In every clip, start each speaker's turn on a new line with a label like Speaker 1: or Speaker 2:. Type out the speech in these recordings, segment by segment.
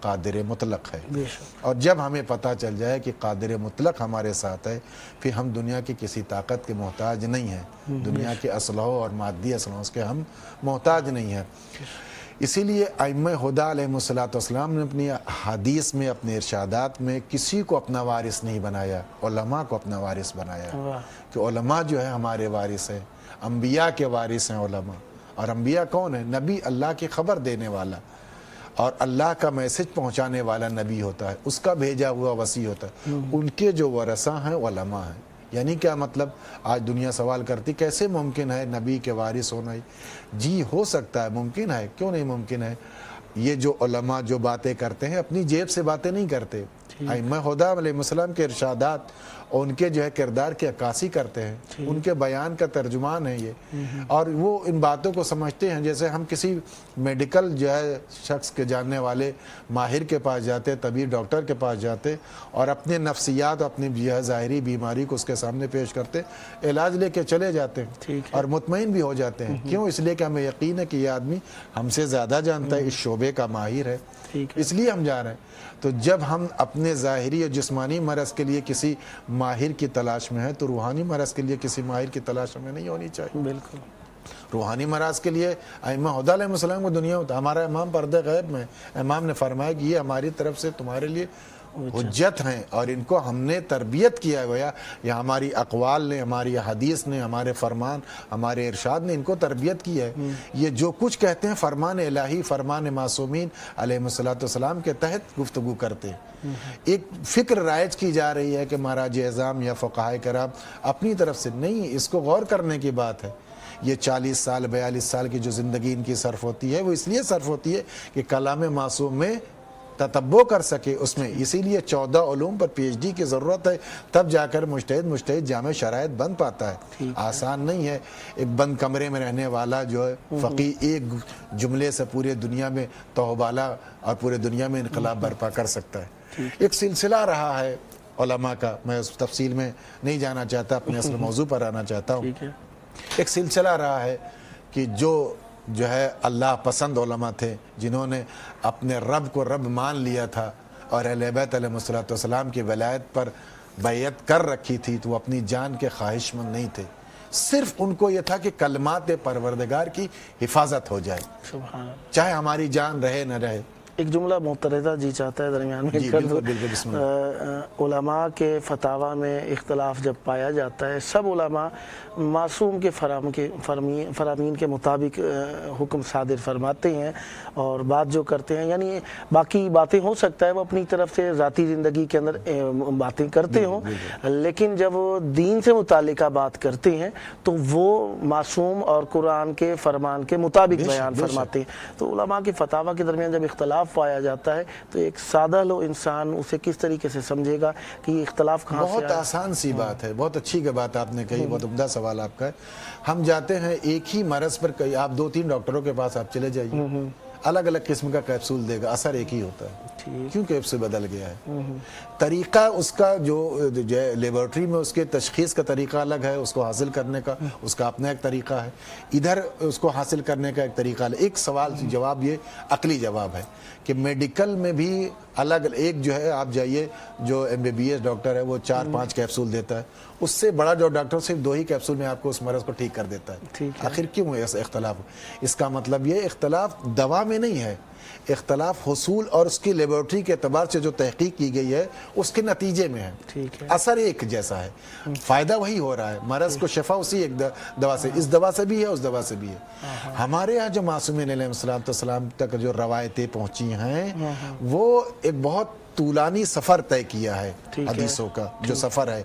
Speaker 1: قادر مطلق ہے۔
Speaker 2: بے شک۔
Speaker 1: اور جب ہمیں پتہ چل جائے کہ قادر مطلق ہمارے ساتھ ہے، پھر ہم دنیا کی کسی طاقت کے محتاج نہیں ہیں، دنیا کے اسلحوں اور مادی اسلحوں کے ہم محتاج نہیں ہیں۔ اسی لیے ائمہ ہدیٰ علیہم السلام نے اپنی حدیث میں، اپنے ارشادات میں کسی کو اپنا وارث نہیں بنایا، علماء کو اپنا وارث بنایا، کہ علماء جو ہے ہمارے وارث ہیں، انبیاء کے وارث ہیں علماء۔ اور انبیاء کون ہیں؟ نبی اللہ کی خبر دینے والا اور اللہ کا میسج پہنچانے والا نبی ہوتا ہے، اس کا بھیجا ہوا وصی ہوتا ہے، ان کے جو ورثہ ہیں علماء ہیں۔ یعنی کیا مطلب؟ آج دنیا سوال کرتی کیسے ممکن ہے نبی کے وارث ہونا ہی؟ جی ہو سکتا ہے، ممکن ہے، کیوں نہیں ممکن ہے؟ یہ جو علماء جو باتیں کرتے ہیں اپنی جیب سے باتیں نہیں کرتے، ائمہ ہدیٰ علیہ السلام کے ارشادات اور ان کے جو ہے کردار کی عکاسی کرتے ہیں، ان کے بیان کا ترجمان ہے یہ، اور وہ ان باتوں کو سمجھتے ہیں۔ جیسے ہم کسی میڈیکل جو ہے شخص کے جاننے والے ماہر کے پاس جاتے، طبیب ڈاکٹر کے پاس جاتے اور اپنے نفسیات، اپنی جو ہے ظاہری بیماری کو اس کے سامنے پیش کرتے، علاج لے کے چلے جاتے ہیں اور مطمئن بھی ہو جاتے ہیں۔ کیوں؟ اس لیے کہ ہمیں یقین ہے کہ یہ آدمی ہم سے زیادہ جانتا ہے، اس شعبے کا ماہر ہے، اس لیے ہم جا رہے ہیں۔ تو جب ہم اپنے ظاہری اور جسمانی مرض کے لیے کسی ماہر کی تلاش میں ہیں تو روحانی مرض کے لیے کسی ماہر کی تلاش ہمیں نہیں ہونی چاہیے۔
Speaker 2: بالکل۔
Speaker 1: روحانی مرض کے لیے ائمہ ہدیٰ علیہ السلام کو دنیا ہوتا ہے، ہمارا امام پردہ غیب میں امام نے فرمایا کہ یہ ہماری طرف سے تمہارے لیے حجت ہیں، اور ان کو ہم نے تربیت کیا گیا، یا ہماری اقوال نے، ہماری حدیث نے، ہمارے فرمان، ہمارے ارشاد نے ان کو تربیت کی ہے۔ یہ جو کچھ کہتے ہیں فرمان الہی، فرمان معصومین علیہ السلام کے تحت گفتگو کرتے ہیں۔ ایک فکر رائج کی جا رہی ہے کہ مہاراج اعظام یا فقہائے کرام اپنی طرف سے نہیں، اس کو غور کرنے کی بات ہے۔ یہ 40 سال 42 سال کی جو زندگی ان کی صرف ہوتی ہے وہ اس لیے صرف ہوتی ہے کہ کلام معصوم میں تتبع کر سکے اس میں، اسی لیے 14 علوم پر پی ایچ ڈی کی ضرورت ہے، تب جا کر مجتہد جامع شرائط بن پاتا ہے۔ آسان نہیں ہے ایک بند کمرے میں رہنے والا جو ہے فقیہ ایک جملے سے پورے دنیا میں توبالا اور پورے دنیا میں انقلاب برپا کر سکتا ہے۔ ایک سلسلہ رہا ہے علماء کا، میں اس تفصیل میں نہیں جانا چاہتا، اپنے اصل موضوع پر آنا چاہتا ہوں۔ ایک سلسلہ رہا ہے کہ جو ہے اللہ پسند علماء تھے، جنہوں نے اپنے رب کو رب مان لیا تھا اور اہل بیت علیہ السلام کی ولایت پر بیعت کر رکھی تھی، تو وہ اپنی جان کے خواہش مند نہیں تھے، صرف ان کو یہ تھا کہ کلمات پروردگار کی حفاظت ہو جائے، چاہے ہماری جان رہے نہ رہے۔
Speaker 2: ایک جملہ معترضہ جی چاہتا ہے درمیان میں کر دو۔ علماء کے فتاویٰ میں اختلاف جب پایا جاتا ہے، سب علماء معصوم کے فرامین کے مطابق حکم صادر فرماتے ہیں اور بات جو کرتے ہیں، یعنی باقی باتیں ہو سکتا ہے وہ اپنی طرف سے ذاتی زندگی کے اندر باتیں کرتے ہوں، لیکن جب وہ دین سے متعلقہ بات کرتے ہیں تو وہ معصوم اور قرآن کے فرمان کے مطابق بیان فرماتے ہیں۔ تو علماء کے فتاویٰ کے درمیان جب اختلاف پایا جاتا ہے تو ایک سادہ لو انسان اسے کس طریقے سے سمجھے گا کہ یہ اختلاف کہاں سے آیا؟
Speaker 1: بہت آسان سی بات ہے، بہت اچھی بات آپ نے کہی، بہت عمدہ سوال آپ کا ہے۔ ہم جاتے ہیں ایک ہی مرض پر، آپ 2-3 ڈاکٹروں کے پاس آپ چلے جائیے، الگ الگ قسم کا کیپسول دے گا، اثر ایک ہی ہوتا ہے، کیوں کیپسول بدل گیا ہے۔ طریقہ اس کا جو لیبارٹری میں اس کے تشخیص کا طریقہ الگ ہے، اس کو حاصل کرنے کا اس کا اپنا ایک طریقہ ہے، ادھر اس کو حاصل کرنے کا ایک طریقہ ہے۔ ایک سوال جواب یہ عقلی جواب ہے کہ میڈیکل میں بھی الگ ایک جو ہے، آپ جائیے جو MBBS ڈاکٹر ہے وہ 4-5 کیپسول دیتا ہے، اس سے بڑا جو ڈاکٹر صرف 2 ہی کیپسول میں آپ کو اس مرض کو ٹھیک کر دیتا ہے۔ آخر کیوں ہے ایسا اختلاف؟ اس کا مطلب یہ اختلاف دوا میں نہیں ہے، اختلاف حصول اور اس کی لیبارٹری کے اعتبار سے جو تحقیق کی گئی ہے اس کے نتیجے میں ہے۔ اثر ایک جیسا ہے، فائدہ وہی ہو رہا ہے، مرض کو شفا اسی ایک دوا سے، اس دوا سے بھی ہے اس دوا سے بھی ہے۔ ہمارے یہاں جو معصومین علیہ السلام تک جو روایتیں پہنچی ہیں وہ ایک بہت طولانی سفر طے کیا ہے، حدیثوں کا جو سفر ہے،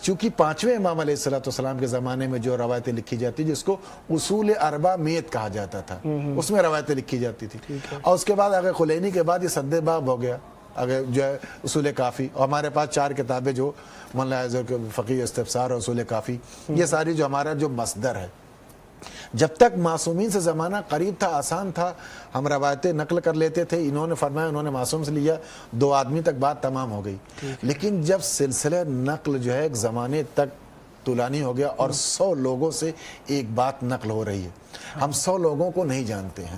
Speaker 1: چونکہ 5ویں امام علیہ السلام کے زمانے میں جو روایتیں لکھی جاتی جس کو اصول 4 میت کہا جاتا تھا، اس میں روایتیں لکھی جاتی تھی، اور اس کے بعد اگر خلینی کے بعد یہ سد باب ہو گیا، اگر جو ہے اصول کافی، اور ہمارے پاس 4 کتابیں جو مولانا فقیہ استفسار اور اصول کافی، یہ ساری جو ہمارا جو مصدر ہے۔ جب تک معصومین سے زمانہ قریب تھا، آسان تھا، ہم روایتیں نقل کر لیتے تھے، انہوں نے فرمایا انہوں نے معصوم سے لیا، 2 آدمی تک بات تمام ہو گئی۔ لیکن جب سلسلہ نقل جو ہے ایک زمانے تک طولانی ہو گیا اور 100 لوگوں سے ایک بات نقل ہو رہی ہے، ہم 100 لوگوں کو نہیں جانتے ہیں،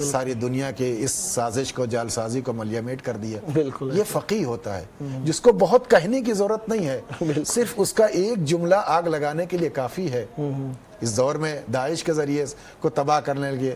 Speaker 1: ساری دنیا کے اس سازش کو، جال سازی کو ملیمیٹ کر دیا.
Speaker 2: بالکل
Speaker 1: یہ فقیہ ہوتا ہے جس کو بہت کہنے کی ضرورت نہیں ہے، صرف اس کا ایک جملہ آگ لگانے کے لیے کافی ہے. اس دور میں داعش کے ذریعے کو تباہ کرنے کے لیے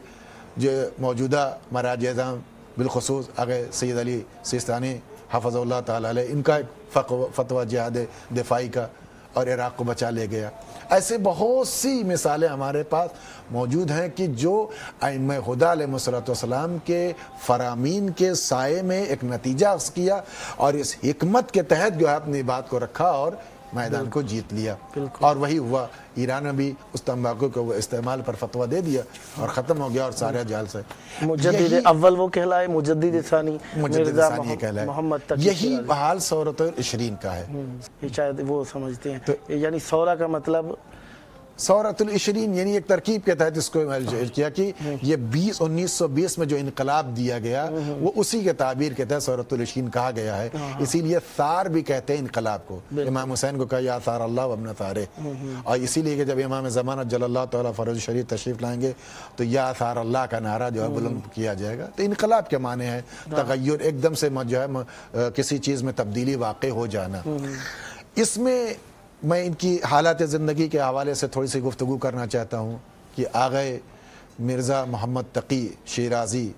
Speaker 1: جو موجودہ مراجع اعظام بالخصوص آگے سید علی سیستانی حفظ اللہ تعالی علیہ، ان کا ایک فتویٰ جہاد دفاعی کا اور عراق کو بچا لے گیا. ایسے بہت سی مثالیں ہمارے پاس موجود ہیں کہ جو ائمہ خدا علیہ السلام کے فرامین کے سائے میں ایک نتیجہ اخذ کیا اور اس حکمت کے تحت جو ہے اپنی بات کو رکھا اور میدان کو جیت لیا. اور وہی ہوا، ایران میں بھی اس تمباکو کو استعمال پر فتویٰ دے دیا اور ختم ہو گیا اور سارے جال سے.
Speaker 2: مجدد اول وہ کہلائے، مجدد ثانی مرزا محمد تقی.
Speaker 1: یہی حال ثورۃ العشرین کا ہے.
Speaker 2: شاید وہ سمجھتے ہیں یعنی ثورہ کا مطلب
Speaker 1: ثورۃ العشرین یعنی ایک ترکیب کے تحت اس کو کیا کہ یہ 1920 میں جو انقلاب دیا گیا وہ اسی کے تعبیر کے تحت ثورۃ العشرین کہا گیا ہے. اسی لیے ثار بھی کہتے ہیں انقلاب کو. امام حسین کو کہا یا ثار اللہ و ابن ثارہ، اور اسی لیے کہ جب امام زمانہ جل اللہ تعالیٰ فرج شریف تشریف لائیں گے تو یا ثار اللہ کا نعرہ جو ہے بلند کیا جائے گا. تو انقلاب کے معنی ہے تغیر، ایک دم سے جو ہے کسی چیز میں تبدیلی واقع ہو جانا. اس میں میں ان کی حالات زندگی کے حوالے سے تھوڑی سی گفتگو کرنا چاہتا ہوں کہ آغائے مرزا محمد تقی شیرازی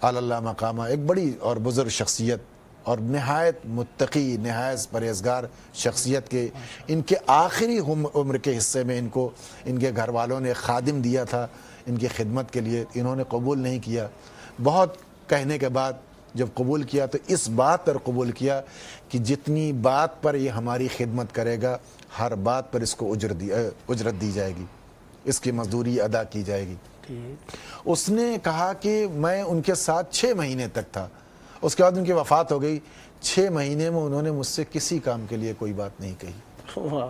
Speaker 1: علی اللہ مقامہ ایک بڑی اور بزرگ شخصیت اور نہایت متقی، نہایت پرہیزگار شخصیت کے ان کے آخری عمر کے حصے میں ان کو ان کے گھر والوں نے خادم دیا تھا ان کی خدمت کے لیے. انہوں نے قبول نہیں کیا. بہت کہنے کے بعد جب قبول کیا تو اس بات پر قبول کیا کہ جتنی بات پر یہ ہماری خدمت کرے گا ہر بات پر اس کو اجرت دی جائے گی، اس کی مزدوری ادا کی جائے گی. اس نے کہا کہ میں ان کے ساتھ 6 مہینے تک تھا. اس کے بعد ان کی وفات ہو گئی. 6 مہینے میں انہوں نے مجھ سے کسی کام کے لیے کوئی بات نہیں کہی.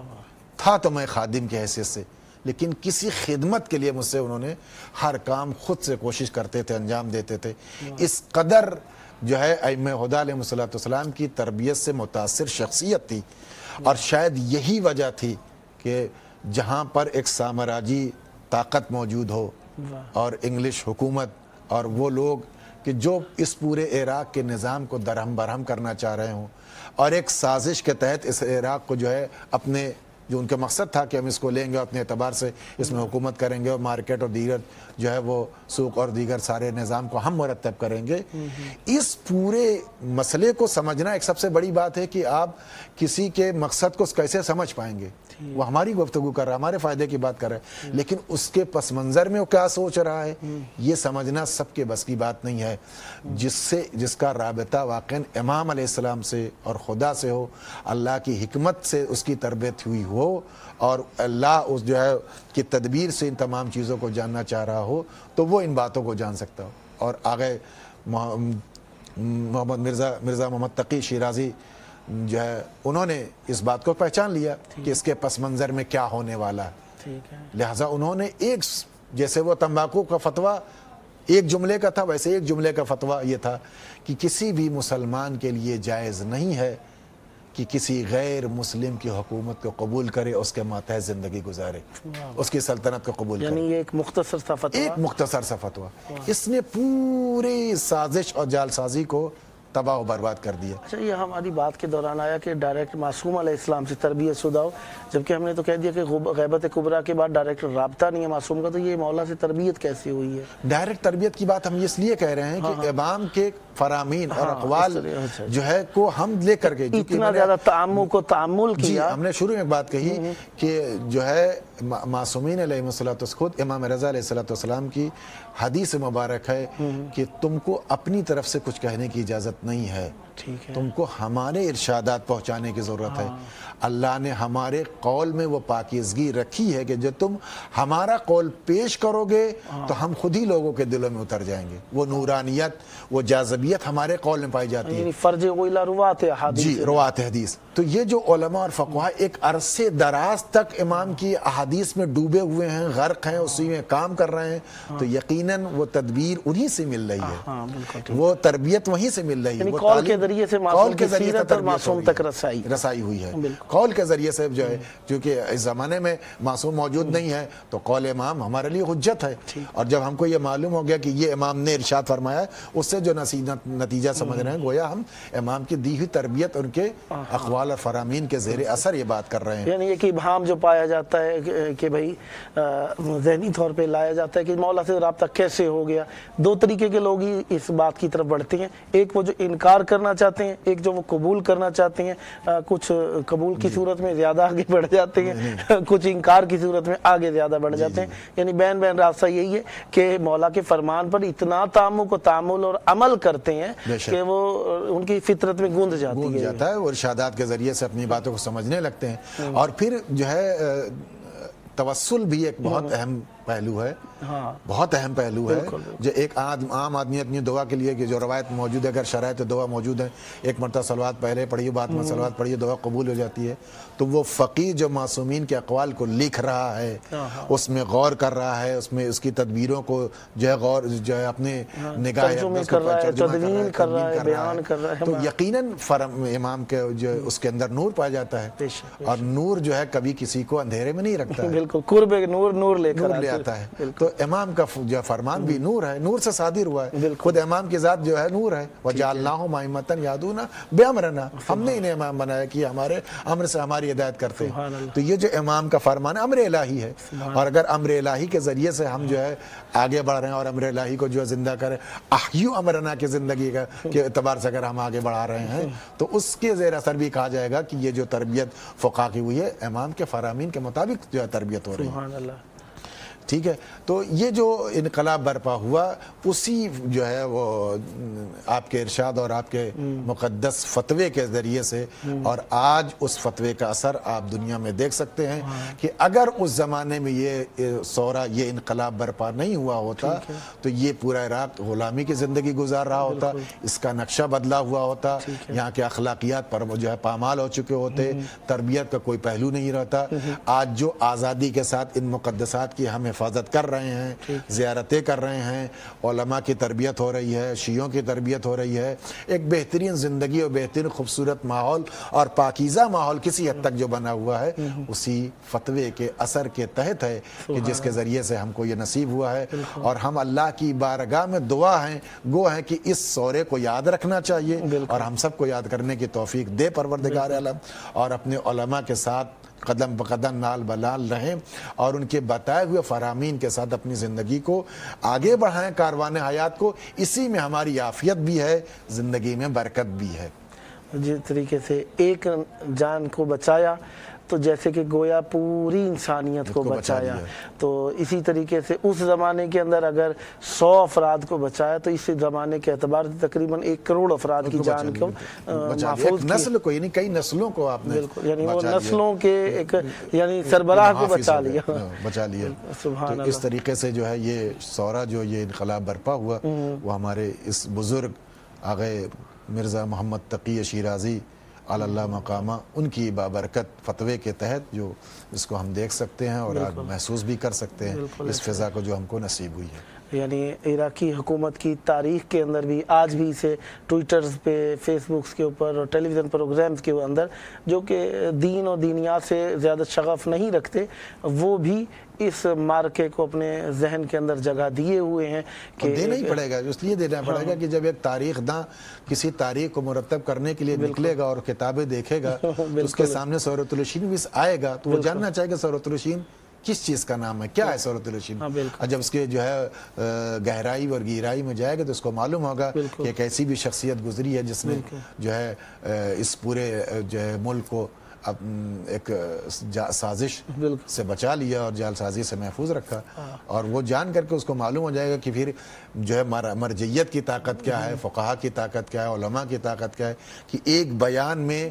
Speaker 1: تھا تو میں خادم کی حیثیت سے، لیکن کسی خدمت کے لیے مجھ سے انہوں نے ہر کام خود سے کوشش کرتے تھے، انجام دیتے تھے. اس قدر جو ہے ائمہ خدا علیہ السلام کی تربیت سے متاثر شخصیت تھی. اور شاید یہی وجہ تھی کہ جہاں پر ایک سامراجی طاقت موجود ہو اور انگلش حکومت اور وہ لوگ کہ جو اس پورے عراق کے نظام کو درہم برہم کرنا چاہ رہے ہوں اور ایک سازش کے تحت اس عراق کو جو ہے اپنے جو ان کا مقصد تھا کہ ہم اس کو لیں گے اور اپنے اعتبار سے اس میں حکومت کریں گے اور مارکیٹ اور دیگر جو ہے وہ سوق اور دیگر سارے نظام کو ہم مرتب کریں گے. اس پورے مسئلے کو سمجھنا ایک سب سے بڑی بات ہے کہ آپ کسی کے مقصد کو کیسے سمجھ پائیں گے. وہ ہماری گفتگو کر رہا ہے، ہمارے فائدے کی بات کر رہا ہے، لیکن اس کے پس منظر میں وہ کیا سوچ رہا ہے یہ سمجھنا سب کے بس کی بات نہیں ہے. جس کا رابطہ واقعاً امام علیہ السلام سے اور خدا سے ہو، اللہ کی حکمت سے اس کی تربیت ہوئی ہو اور اللہ اس جو ہے کہ تدبیر سے ان تمام چیزوں کو جاننا چاہ رہا ہو تو وہ ان باتوں کو جان سکتا ہو. اور آگے مرزا محمد تقی شیرازی جو ہے انہوں نے اس بات کو پہچان لیا کہ اس کے پس منظر میں کیا ہونے والا ہے. لہٰذا انہوں نے ایک جیسے وہ تمباکو کا فتویٰ ایک جملے کا تھا ویسے ایک جملے کا فتویٰ یہ تھا کہ کسی بھی مسلمان کے لیے جائز نہیں ہے کہ کسی غیر مسلم کی حکومت کو قبول کرے، اس کے ماتحت زندگی گزارے، اس کی سلطنت کو قبول کرے.
Speaker 2: یعنی یہ ایک مختصر سا فتویٰ، ایک
Speaker 1: مختصر سا فتویٰ اس نے پوری سازش اور جال سازی کو تباہ و برباد کر دیا.
Speaker 2: اچھا، یہ ہماری بات کے دوران آیا کہ ڈائریکٹ معصوم علیہ السلام سے تربیت شدہ ہو، جبکہ ہم نے تو کہہ دیا کہ غیبت کبریٰ کے بعد ڈائریکٹ رابطہ نہیں ہے معصوم کا. تو یہ مولا سے تربیت کیسے ہوئی ہے؟
Speaker 1: ڈائریکٹ تربیت کی بات ہم اس لیے کہہ رہے ہیں کہ امام کے فرامین اور اقوال جو ہے کو ہم لے کر کے
Speaker 2: اتنا زیادہ تعامل کیا.
Speaker 1: ہم نے شروع میں بات کہی کہ جو ہے معصومین علیہ الصلوۃ خود امام رضا علیہ السلام کی حدیث مبارک ہے کہ تم کو اپنی طرف سے کچھ کہنے کی اجازت نہیں ہے، تم کو ہمارے ارشادات پہنچانے کی ضرورت ہے. اللہ نے ہمارے قول میں وہ پاکیزگی رکھی ہے کہ جو تم ہمارا قول پیش کرو گے تو ہم خود ہی لوگوں کے دلوں میں اتر جائیں گے. وہ نورانیت، وہ جاذبیت ہمارے قول میں پائی جاتی ہے.
Speaker 2: فرج ویلا روات حدیث،
Speaker 1: جی روات حدیث. تو یہ جو علماء اور فقہاء ایک عرصے دراز تک امام کی احادیث میں ڈوبے ہوئے ہیں، غرق ہیں، اسی میں کام کر رہے ہیں، تو یقیناً وہ تدبیر انہی سے مل رہی ہے، وہ تربیت وہیں سے مل رہی ہے.
Speaker 2: ذریعے سے معصوم کی سیرت اور معصوم تک
Speaker 1: رسائی ہوئی ہے، قول کے ذریعے سے جو ہے، کیونکہ اس زمانے میں معصوم موجود نہیں ہے تو قول امام ہمارے لیے حجت ہے، اور جب ہم کو یہ معلوم ہو گیا کہ یہ امام نے ارشاد فرمایا ہے، اس سے جو نتیجہ سمجھ رہے ہیں گویا ہم امام کی دی ہوئی تربیت، ان کے اقوال اور فرامین کے زیر اثر یہ بات کر رہے ہیں۔
Speaker 2: یعنی ایک ابہام جو پایا جاتا ہے کہ بھائی ذہنی طور پہ لایا جاتا ہے کہ مولا سے رابطہ کیسے ہو گیا، دو طریقے کے لوگ ہی اس بات کی طرف بڑھتے ہیں، ایک وہ جو انکار کرنا چاہتے ہیں، ایک جو وہ قبول کرنا چاہتے ہیں، کچھ قبول کی صورت میں زیادہ آگے بڑھ جاتے ہیں، کچھ انکار کی صورت میں آگے زیادہ بڑھ جاتے ہیں۔ یعنی بین بین راستہ یہی ہے کہ مولا کے فرمان پر اتنا تعامل اور عمل کرتے ہیں کہ وہ ان کی فطرت میں گونج جاتا ہے،
Speaker 1: اور ارشادات کے ذریعے سے اپنی باتوں کو سمجھنے لگتے ہیں۔ اور پھر جو ہے توسل بھی ایک بہت اہم پہلو ہے، بہت اہم پہلو ہے، جو ایک عام آدمی اپنی دعا کے لیے کہ جو روایت موجود ہے، اگر شرائط دعا موجود ہے، ایک مرتبہ صلوات پہلے پڑھیے، بعد میں صلوات پڑھیے، دعا قبول ہو جاتی ہے، تو وہ فقیہ جو معصومین کے اقوال کو لکھ رہا ہے، اس میں غور کر رہا ہے، اس میں اس کی تدبیروں کو جو ہے غور جو ہے اپنے نگاہ
Speaker 2: ترجمہ کر رہا ہے، تدوین کر رہا ہے، بیان کر رہا ہے،
Speaker 1: تو یقیناً امام کے جو اس کے اندر نور پایا جاتا ہے، اور نور جو ہے کبھی کسی کو اندھیرے میں نہیں رکھتا ہے،
Speaker 2: بالکل قرب نور لے
Speaker 1: آتا ہے۔ تو امام کا جو فرمان بھی نور ہے، نور سے صادر ہوا ہے، خود امام کی ذات جو ہے نور ہے، وَجَعَلْنَاهُمْ أَئِمَّةً يَهْدُونَ بِأَمْرِنَا، ہم نے انہیں امام بنایا کہ ہمارے امر سے ہماری ہدایت کرتے ہیں۔ تو یہ جو امام کا فرمان ہے، امر الہی ہے، اور اگر امر الہی کے ذریعے سے ہم جو ہے آگے بڑھ رہے ہیں اور امر الہی کو جو ہے زندہ کریں، احیوا امرنا کی زندگی کے اعتبار سے اگر ہم آگے بڑھا رہے ہیں، تو اس کے زیر اثر بھی کہا جائے گا کہ یہ جو تربیت فقہ کی ہوئی ہے، امام کے فرامین کے مطابق جو ہے تربیت ہو رہی ہے۔
Speaker 2: سبحان اللہ۔
Speaker 1: ٹھیک ہے، تو یہ جو انقلاب برپا ہوا، اسی جو ہے وہ آپ کے ارشاد اور آپ کے مقدس فتوے کے ذریعے سے، اور آج اس فتوے کا اثر آپ دنیا میں دیکھ سکتے ہیں کہ اگر اس زمانے میں یہ سورہ، یہ انقلاب برپا نہیں ہوا ہوتا تو یہ پورا عراق غلامی کی زندگی گزار رہا ہوتا، اس کا نقشہ بدلا ہوا ہوتا، یہاں کے اخلاقیات پر جو ہے پامال ہو چکے ہوتے، تربیت کا کوئی پہلو نہیں رہتا۔ آج جو آزادی کے ساتھ ان مقدسات کی ہم حفاظت کر رہے ہیں، زیارتیں کر رہے ہیں، علماء کی تربیت ہو رہی ہے، شیعوں کی تربیت ہو رہی ہے، ایک بہترین زندگی اور بہترین خوبصورت ماحول اور پاکیزہ ماحول کسی حد تک جو بنا ہوا ہے، اسی فتوے کے اثر کے تحت ہے کہ جس کے ذریعے سے ہم کو یہ نصیب ہوا ہے، اور ہم اللہ کی بارگاہ میں دعا ہیں گو ہیں کہ اس سورے کو یاد رکھنا چاہیے، اور ہم سب کو یاد کرنے کی توفیق دے پروردگار عالم، اور اپنے علماء کے ساتھ قدم بقدم نال بلال رہیں، اور ان کے بتائے ہوئے فرامین کے ساتھ اپنی زندگی کو آگے بڑھائیں، کاروان حیات کو۔ اسی میں ہماری عافیت بھی ہے، زندگی میں برکت بھی ہے۔
Speaker 2: جس طریقے سے ایک جان کو بچایا تو جیسے کہ گویا پوری انسانیت کو بچایا، تو اسی طریقے سے اس زمانے کے اندر اگر 100 افراد کو بچایا تو اس زمانے کے اعتبار سے تقریباً 1 کروڑ افراد کی جان کو محفوظ کی،
Speaker 1: نسل کو، یعنی کئی نسلوں کو آپ نے
Speaker 2: بالکل، یعنی وہ نسلوں کے ایک یعنی سربراہ کو بچا لیا۔
Speaker 1: تو اس طریقے سے جو ہے یہ سورہ، جو یہ انقلاب برپا ہوا، وہ ہمارے اس بزرگ آغا مرزا محمد تقی شیرازی علی اللہ مقامہ، ان کی بابرکت فتوے کے تحت جو اس کو ہم دیکھ سکتے ہیں اور آج محسوس بھی کر سکتے ہیں، اس فضا کو جو ہم کو نصیب ہوئی ہے۔
Speaker 2: یعنی عراقی حکومت کی تاریخ کے اندر بھی آج بھی اسے ٹویٹرز پہ، فیس بکس کے اوپر اور ٹیلی ویژن پروگرامز کے اندر جو کہ دین اور دینیات سے زیادہ شغف نہیں رکھتے، وہ بھی اس مارکے کو اپنے ذہن کے اندر جگہ دیے ہوئے ہیں کہ
Speaker 1: دینا ہی پڑے گا، اس لیے دینا پڑے گا کہ جب ایک تاریخ داں کسی تاریخ کو مرتب کرنے کے لیے نکلے گا اور کتابیں دیکھے گا، تو اس کے سامنے سورۃ الشین بھی آئے گا، تو وہ جاننا چاہے گا سورۃ الشین کس چیز کا نام ہے، کیا ہے سورۃ الشین، اور جب اس کے جو ہے گہرائی اور گہرائی میں جائے گا تو اس کو معلوم ہوگا کہ ایک ایسی بھی شخصیت گزری ہے جس نے جو ہے اس پورے جو ہے ملک کو ایک سازش سے بچا لیا اور جعل سازی سے محفوظ رکھا، اور وہ جان کر کے اس کو معلوم ہو جائے گا کہ پھر جو ہے مرجعیت کی طاقت کیا ہے، فقہا کی طاقت کیا ہے، علماء کی طاقت کیا ہے، کہ ایک بیان میں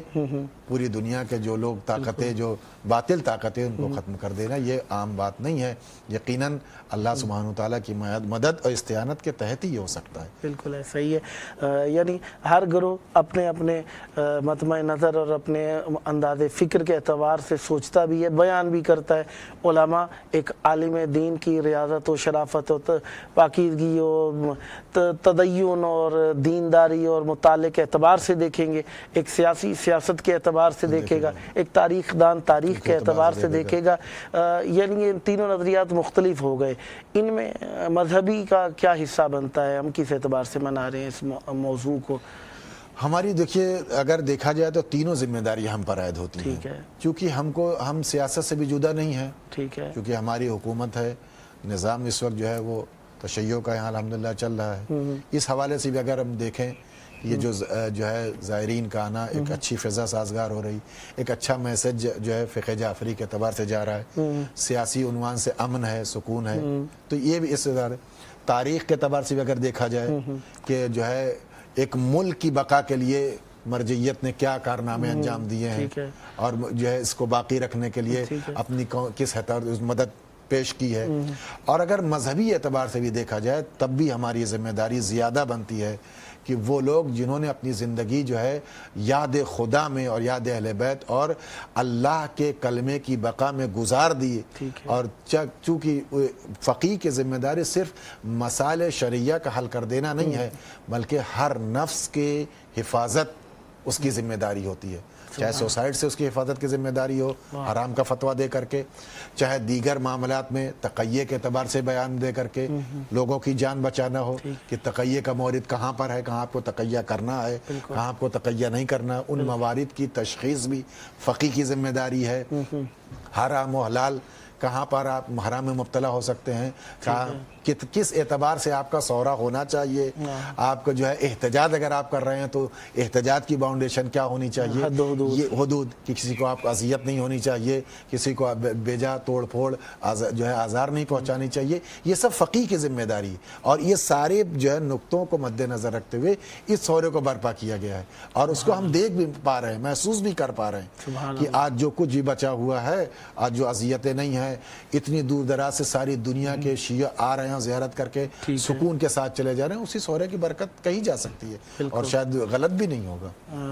Speaker 1: پوری دنیا کے جو لوگ طاقتیں، جو باطل طاقتیں، ان کو ختم کر دینا یہ عام بات نہیں ہے، یقیناً اللہ سبحانہ وتعالیٰ کی مدد اور استعانت کے تحت ہی ہو سکتا ہے۔
Speaker 2: بالکل ایسا ہی ہے، یعنی ہر گروہ اپنے اپنے مطمع نظر اور اپنے انداز طرز فکر کے اعتبار سے سوچتا بھی ہے، بیان بھی کرتا ہے۔ علماء ایک عالم دین کی ریاضت و شرافت و پاکیزگی و تدین اور دینداری اور مطالعے کے اعتبار سے دیکھیں گے، ایک سیاسی سیاست کے اعتبار سے دیکھے گا، ایک تاریخ دان تاریخ کے اعتبار سے دیکھے گا۔ یعنی یہ تینوں نظریات مختلف ہو گئے۔ ان میں مذہبی کا کیا حصہ بنتا ہے؟ ہم کس اعتبار سے منا رہے ہیں اس موضوع کو؟
Speaker 1: ہماری دیکھیے اگر دیکھا جائے تو تینوں ذمہ داریاں ہم پر عائد ہوتی ہیں، کیونکہ ہم سیاست سے بھی جدا نہیں ہیں، کیونکہ ہماری حکومت ہے، نظام اس وقت جو ہے وہ تشیع کا یہاں الحمدللہ چل رہا ہے۔ اس حوالے سے بھی اگر ہم دیکھیں یہ جو ہے زائرین کا آنا، ایک اچھی فضا سازگار ہو رہی، ایک اچھا میسج جو ہے فقہ جعفری کے اعتبار سے جا رہا ہے، سیاسی عنوان سے امن ہے، سکون ہے، تو یہ بھی اس سے تاریخ کے اعتبار سے بھی اگر دیکھا جائے کہ جو ہے ایک ملک کی بقا کے لیے مرجعیت نے کیا کارنامے انجام دیے ہیں اور جو ہے اس کو باقی رکھنے کے لیے اپنی کس حد تک مدد پیش کی ہے۔ اور اگر مذہبی اعتبار سے بھی دیکھا جائے تب بھی ہماری ذمہ داری زیادہ بنتی ہے کہ وہ لوگ جنہوں نے اپنی زندگی جو ہے یاد خدا میں اور یاد اہل بیت اور اللہ کے کلمے کی بقا میں گزار دی، اور چونکہ فقیہ کی ذمہ داری صرف مسائل شرعیہ کا حل کر دینا نہیں ہے بلکہ ہر نفس کے حفاظت اس کی ذمہ داری ہوتی ہے، چاہے سوسائٹ سے اس کی حفاظت کی ذمہ داری ہو حرام کا فتویٰ دے کر کے، چاہے دیگر معاملات میں تقیہ کے اعتبار سے بیان دے کر کے لوگوں کی جان بچانا ہو کہ تقیہ کا مورد کہاں پر ہے، کہاں آپ کو تقیہ کرنا ہے، کہاں آپ کو تقیہ نہیں کرنا، ان موارد کی تشخیص بھی فقیہ کی ذمہ داری ہے۔ حرام و حلال کہاں پر آپ حرام میں مبتلا ہو سکتے ہیں، کس اعتبار سے آپ کا سورا ہونا چاہیے، آپ کو جو ہے احتجاج اگر آپ کر رہے ہیں تو احتجاج کی باؤنڈیشن کیا ہونی چاہیے، یہ حدود کہ کسی کو آپ اذیت نہیں ہونی چاہیے، کسی کو بیجا توڑ پھوڑ جو ہے آزار نہیں پہنچانی چاہیے، یہ سب فقیہ کی ذمہ داری ہے۔ اور یہ سارے جو ہے نقطوں کو مد نظر رکھتے ہوئے اس سورے کو برپا کیا گیا ہے، اور اس کو ہم دیکھ بھی پا رہے ہیں، محسوس بھی کر پا رہے ہیں کہ آج جو کچھ بھی بچا ہوا ہے، آج جو اذیتیں نہیں ہیں، اتنی دور دراز سے ساری دنیا کے شیعہ آ رہے ہیں زیارت کر کے سکون کے ساتھ چلے جا رہے ہیں، اسی سورے کی برکت کہیں جا سکتی ہے اور شاید غلط بھی نہیں ہوگا۔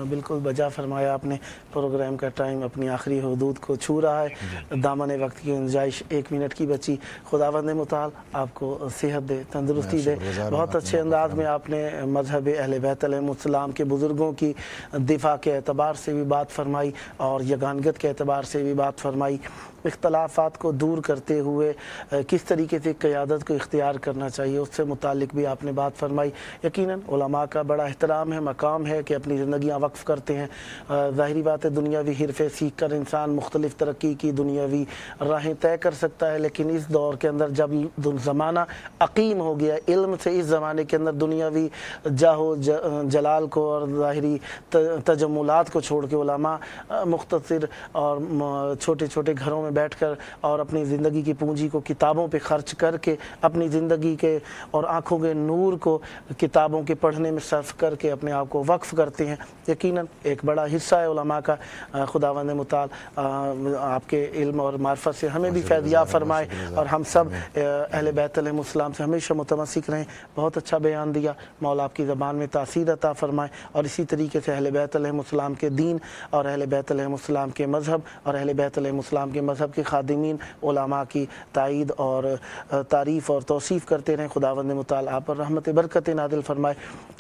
Speaker 2: بالکل بجا فرمایا آپ نے۔ پروگرام کا ٹائم اپنی آخری حدود کو چھو رہا ہے، دامن وقت کی گنجائش 1 منٹ کی بچی۔ خداوند متعال آپ کو صحت دے، تندرستی دے۔ بہت اچھے انداز میں آپ نے مذہب اہل بیت علیہم السلام کے بزرگوں کی دفاع کے اعتبار سے بھی بات فرمائی اور یگانگت کے اعتبار سے بھی بات فرمائی، اختلافات کو دور کرتے ہوئے کس طریقے سے قیادت کو اختیار کرنا چاہیے اس سے متعلق بھی آپ نے بات فرمائی۔ یقیناً علماء کا بڑا احترام ہے، مقام ہے کہ اپنی زندگیاں وقف کرتے ہیں۔ ظاہری بات ہے دنیاوی حرفے سیکھ کر انسان مختلف ترقی کی دنیاوی راہیں طے کر سکتا ہے، لیکن اس دور کے اندر جب زمانہ عقیم ہو گیا، علم سے اس زمانے کے اندر دنیاوی جاہ و جلال کو اور ظاہری تجملات کو چھوڑ کے علماء مختصر اور چھوٹے چھوٹے گھروں میں بیٹھ کر اور اپنی زندگی کی پونجی کو کتابوں پہ خرچ کر کے اپنی زندگی کے اور آنکھوں کے نور کو کتابوں کے پڑھنے میں صرف کر کے اپنے آپ کو وقف کرتے ہیں۔ یقیناً ایک بڑا حصہ ہے علماء کا۔ خداوند متعال آپ کے علم اور معرفت سے ہمیں بھی فیض یاب فرمائے اور ہم سب اہل بیت علیہم السلام سے ہمیشہ متمسک رہیں۔ بہت اچھا بیان دیا، مولا آپ کی زبان میں تاثیر عطا فرمائے، اور اسی طریقے سے اہل بیت علیہم السلام کے دین اور اہل بیت علیہم السلام کے مذہب اور اہل بیت علیہم السلام کے مذہب کے خادمین علماء کی تائید اور تعریف اور توصیف کرتے رہیں۔ خداوند متعال آپ پر رحمت برکت نازل فرمائے۔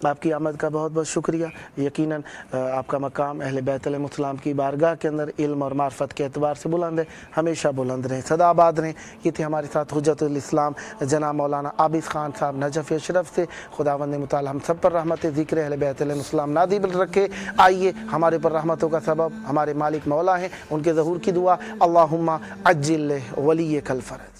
Speaker 2: آپ کی آمد کا بہت بہت شکریہ۔ یقیناً آپ کا مقام اہل بیت علیہم السلام کی بارگاہ کے اندر علم اور معرفت کے اعتبار سے بلند ہے، ہمیشہ بلند رہیں، سدا آباد رہیں۔ یہ تھے ہمارے ساتھ حجت الاسلام جناب مولانا عابد خان صاحب نجف اشرف سے۔ خداوند متعال ہم سب پر رحمت ذکر اہل بیت علیہم السلام نازل رکھے۔ آئیے ہمارے پر رحمتوں کا سبب ہمارے مالک مولا ہیں، ان کے ظہور کی دعا، اللہم عجل ولیک الفرج۔